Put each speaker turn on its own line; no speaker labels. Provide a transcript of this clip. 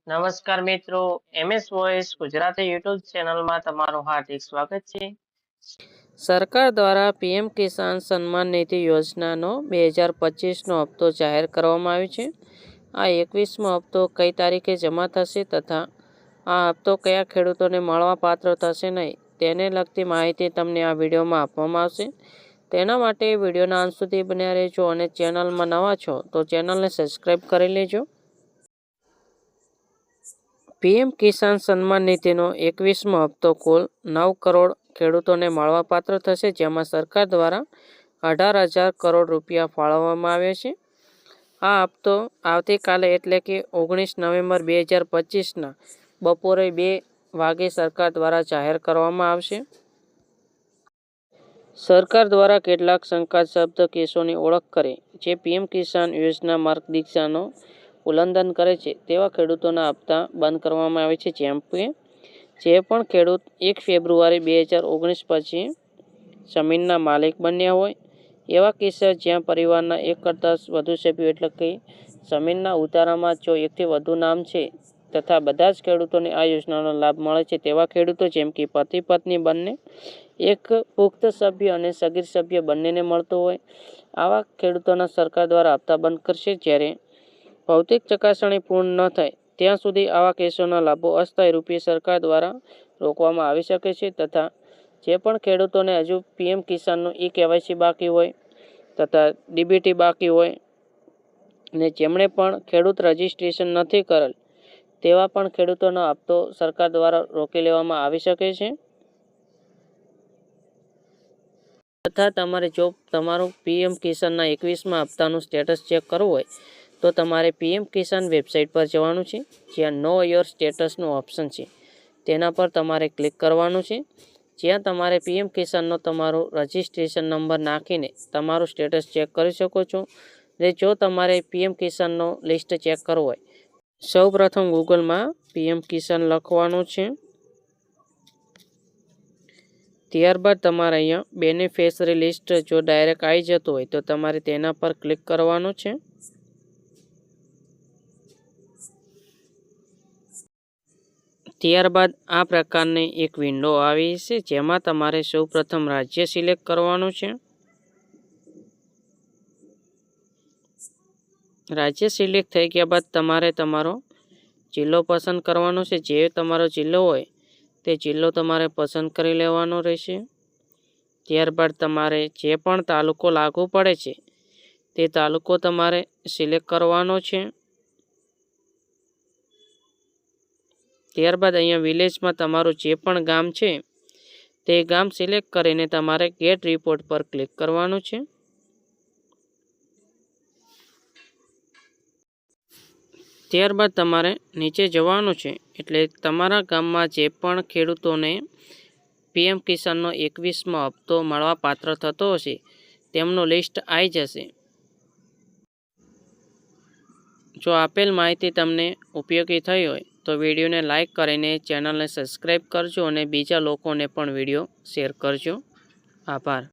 નમસ્કાર મિત્રો, MS voice Gujarati YouTube ચેનલમાં તમારું હાર્દિક સ્વાગત છે.
સરકાર દ્વારા પીએમ કિસાન સન્માન નિધિ યોજનાનો 2025નો હપ્તો જાહેર કરવામાં આવ્યો છે. આ 21મો હપ્તો કઈ તારીખે જમા થશે તથા આ હપ્તો કયા ખેડૂતોને મળવા પાત્ર થશે નહીં તેને લગતી માહિતી તમને આ વિડીયોમાં આપવામાં આવશે. તેના માટે વિડીયોના અંત સુધી બન્યા રહેજો અને ચેનલમાં નવા છો તો ચેનલને સબસ્ક્રાઈબ કરી લેજો. પીએમ કિસાન સન્માન નિધિનો 21મો હપ્તો કુલ 9 કરોડ ખેડૂતોને મળવાપાત્ર થશે, જેમાં સરકાર દ્વારા 18,000 કરોડ રૂપિયા ફાળવવામાં આવ્યા છે. આ હપ્તો આવતીકાલે એટલે કે 19 નવેમ્બર 2025ના બપોરે 2 વાગે સરકાર દ્વારા જાહેર કરવામાં આવશે. સરકાર દ્વારા કેટલાક શંકાસ્પદ કેસોની ઓળખ કરી જે પીએમ કિસાન યોજના માર્ગદર્શિકાનો ઉલ્લંઘન કરે છે તેવા ખેડૂતોના હપ્તા બંધ કરવામાં આવે છે. જેમ કે જે પણ ખેડૂત 1 ફેબ્રુઆરી 2019 પછી જમીનના માલિક બન્યા હોય, એવા કિસ્સા જ્યાં પરિવારના એક કરતાં વધુ સભ્યો એટલે કે જમીનના ઉતારામાં જો એકથી વધુ નામ છે તથા બધા જ ખેડૂતોને આ યોજનાનો લાભ મળે છે તેવા ખેડૂતો જેમ કે પતિ પત્ની બંને, એક પુખ્ત સભ્ય અને સગીર સભ્ય બંનેને મળતો હોય, આવા ખેડૂતોના સરકાર દ્વારા હપ્તા બંધ કરશે. જ્યારે ભૌતિક ચકાસણી પૂર્ણ ન થાય ત્યાં સુધી આવા કેસોના લાભો અસ્થાયી રૂપે સરકાર દ્વારા રોકવામાં આવી શકે છે. તથા જે પણ ખેડૂતોને હજુ પીએમ કિસાનનું KYC બાકી હોય તથા DBT બાકી હોય અને જેમણે પણ ખેડૂત રજિસ્ટ્રેશન નથી કરેલ તેવા પણ ખેડૂતોનો હપ્તો સરકાર દ્વારા રોકી લેવામાં આવી શકે છે. તથા તમારે જો તમારું પીએમ કિસાનના 21મા હપ્તાનું સ્ટેટસ ચેક કરવું હોય તો તમારે પીએમ કિસાન વેબસાઇટ પર જવાનું છે, જ્યાં નો યોર સ્ટેટસનું ઓપ્શન છે તેના પર તમારે ક્લિક કરવાનું છે, જ્યાં તમારે પીએમ કિસાનનો તમારો રજિસ્ટ્રેશન નંબર નાખીને તમારું સ્ટેટસ ચેક કરી શકો છો. જો તમારે પીએમ કિસાનનો લિસ્ટ ચેક કરવો હોય સૌ પ્રથમ ગૂગલમાં પીએમ કિસાન લખવાનું છે. ત્યારબાદ તમારે અહીંયા બેનિફિશરી લિસ્ટ જો ડાયરેક્ટ આવી જતું હોય તો તમારે તેના પર ક્લિક કરવાનું છે. ત્યારબાદ આ પ્રકારની એક વિન્ડો આવી છે, જેમાં તમારે સૌ પ્રથમ રાજ્ય સિલેક્ટ કરવાનું છે. રાજ્ય સિલેક્ટ થઈ ગયા બાદ તમારે તમારો જિલ્લો પસંદ કરવાનો છે. જે તમારો જિલ્લો હોય તે જિલ્લો તમારે પસંદ કરી લેવાનો રહેશે. ત્યારબાદ તમારે જે પણ તાલુકો લાગુ પડે છે તે તાલુકો તમારે સિલેક્ટ કરવાનો છે. ત્યારબાદ અહીંયા વિલેજમાં તમારું જે પણ ગામ છે તે ગામ સિલેક્ટ કરીને તમારે ગેટ રિપોર્ટ પર ક્લિક કરવાનું છે. ત્યારબાદ તમારે નીચે જવાનું છે એટલે તમારા ગામમાં જે પણ ખેડૂતોને પીએમ કિસાનનો 21મો હપ્તો મળવા પાત્ર થતો હશે તેમનું લિસ્ટ આવી જશે. જો આપેલ માહિતી તમને ઉપયોગી થઈ હોય તો વિડીયોને લાઇક કરીને ચેનલને સબસ્ક્રાઈબ કરજો અને બીજા લોકોને પણ વિડીયો શેર કરજો. આભાર.